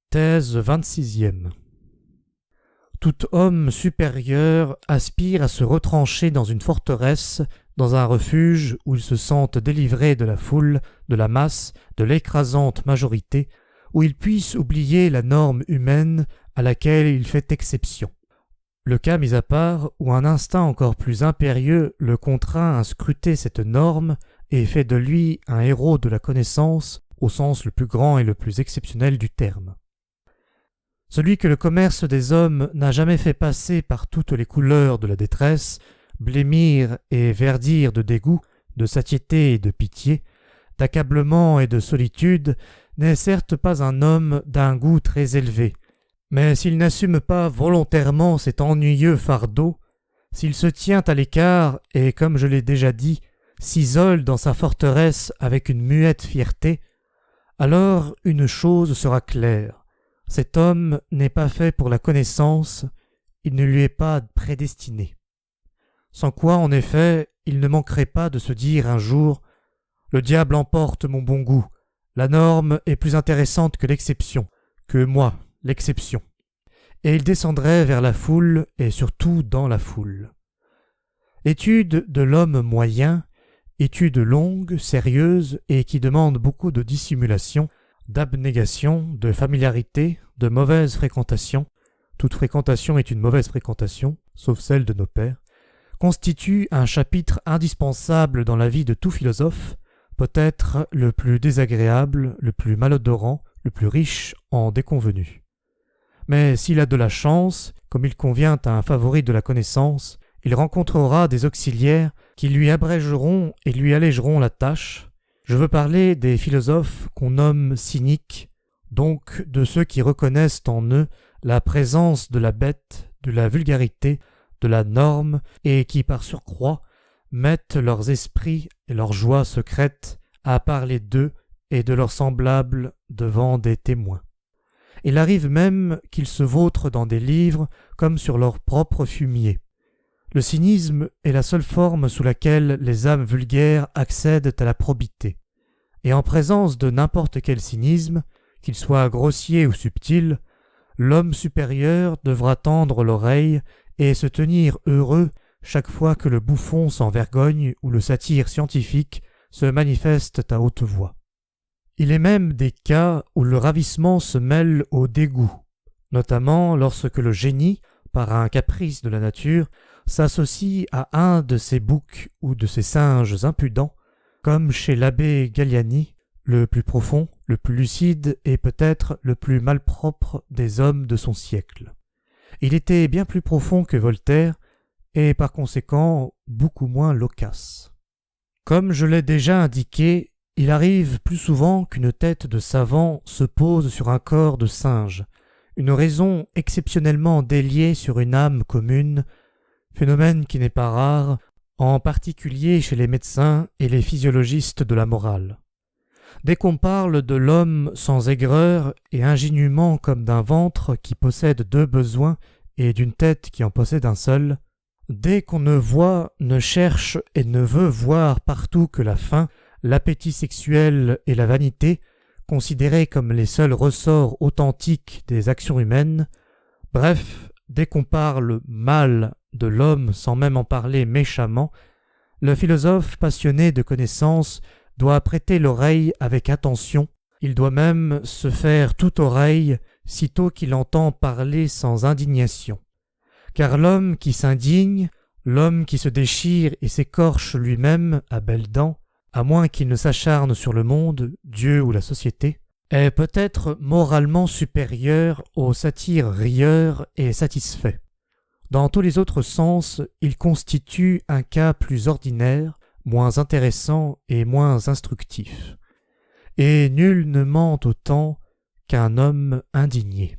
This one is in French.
Thèse 26e. Tout homme supérieur aspire à se retrancher dans une forteresse, dans un refuge où il se sente délivré de la foule, de la masse, de l'écrasante majorité, où il puisse oublier la norme humaine à laquelle il fait exception. Le cas mis à part où un instinct encore plus impérieux le contraint à scruter cette norme et fait de lui un héros de la connaissance au sens le plus grand et le plus exceptionnel du terme. Celui que le commerce des hommes n'a jamais fait passer par toutes les couleurs de la détresse, blêmir et verdir de dégoût, de satiété et de pitié, d'accablement et de solitude, n'est certes pas un homme d'un goût très élevé, mais s'il n'assume pas volontairement cet ennuyeux fardeau, s'il se tient à l'écart et, comme je l'ai déjà dit, s'isole dans sa forteresse avec une muette fierté, alors une chose sera claire. Cet homme n'est pas fait pour la connaissance, il ne lui est pas prédestiné. Sans quoi, en effet, il ne manquerait pas de se dire un jour « Le diable emporte mon bon goût, la norme est plus intéressante que l'exception, que moi, l'exception. » Et il descendrait vers la foule et surtout dans la foule. Étude de l'homme moyen, étude longue, sérieuse et qui demande beaucoup de dissimulation, d'abnégation, de familiarité, de mauvaise fréquentation, toute fréquentation est une mauvaise fréquentation, sauf celle de nos pères, constitue un chapitre indispensable dans la vie de tout philosophe, peut-être le plus désagréable, le plus malodorant, le plus riche en déconvenus. Mais s'il a de la chance, comme il convient à un favori de la connaissance, il rencontrera des auxiliaires qui lui abrégeront et lui allégeront la tâche. Je veux parler des philosophes qu'on nomme cyniques, donc de ceux qui reconnaissent en eux la présence de la bête, de la vulgarité, de la norme, et qui par surcroît mettent leurs esprits et leurs joies secrètes à parler d'eux et de leurs semblables devant des témoins. Il arrive même qu'ils se vautrent dans des livres comme sur leur propre fumier. Le cynisme est la seule forme sous laquelle les âmes vulgaires accèdent à la probité. Et en présence de n'importe quel cynisme, qu'il soit grossier ou subtil, l'homme supérieur devra tendre l'oreille et se tenir heureux chaque fois que le bouffon sans vergogne ou le satire scientifique se manifeste à haute voix. Il est même des cas où le ravissement se mêle au dégoût, notamment lorsque le génie, par un caprice de la nature, s'associe à un de ces boucs ou de ces singes impudents, comme chez l'abbé Galliani, le plus profond, le plus lucide et peut-être le plus malpropre des hommes de son siècle. Il était bien plus profond que Voltaire et par conséquent beaucoup moins loquace. Comme je l'ai déjà indiqué, il arrive plus souvent qu'une tête de savant se pose sur un corps de singe, une raison exceptionnellement déliée sur une âme commune, phénomène qui n'est pas rare, en particulier chez les médecins et les physiologistes de la morale. Dès qu'on parle de l'homme sans aigreur et ingénument comme d'un ventre qui possède deux besoins et d'une tête qui en possède un seul, dès qu'on ne voit, ne cherche et ne veut voir partout que la faim, l'appétit sexuel et la vanité, considérés comme les seuls ressorts authentiques des actions humaines, bref, dès qu'on parle mal de l'homme sans même en parler méchamment, le philosophe passionné de connaissance doit prêter l'oreille avec attention, il doit même se faire toute oreille sitôt qu'il entend parler sans indignation. Car l'homme qui s'indigne, l'homme qui se déchire et s'écorche lui-même à belles dents, à moins qu'il ne s'acharne sur le monde, Dieu ou la société, est peut-être moralement supérieur au satire rieur et satisfait. Dans tous les autres sens, il constitue un cas plus ordinaire, moins intéressant et moins instructif. Et nul ne ment autant qu'un homme indigné.